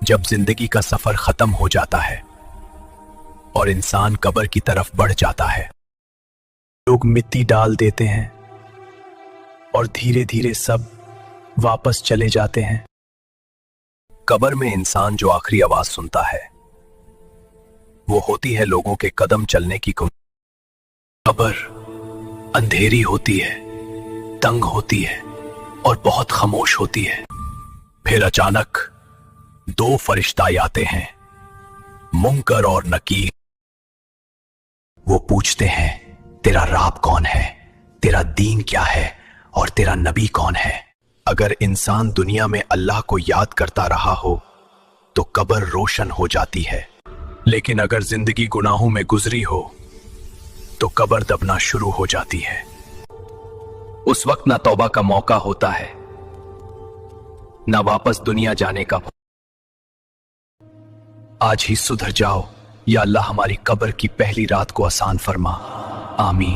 जब जिंदगी का सफर खत्म हो जाता है और इंसान कब्र की तरफ बढ़ जाता है, लोग मिट्टी डाल देते हैं और धीरे धीरे सब वापस चले जाते हैं। कब्र में इंसान जो आखिरी आवाज सुनता है वो होती है लोगों के कदम चलने की कब्र अंधेरी होती है, तंग होती है और बहुत खामोश होती है। फिर अचानक दो फरिश्ते आते हैं, मुनकर और नकीर। वो पूछते हैं, तेरा राब कौन है, तेरा दीन क्या है और तेरा नबी कौन है। अगर इंसान दुनिया में अल्लाह को याद करता रहा हो तो कब्र रोशन हो जाती है, लेकिन अगर जिंदगी गुनाहों में गुजरी हो तो कब्र दबना शुरू हो जाती है। उस वक्त ना तौबा का मौका होता है, ना वापस दुनिया जाने का। आज ही सुधर जाओ या अल्लाह हमारी कब्र की पहली रात को आसान फरमा। आमीन।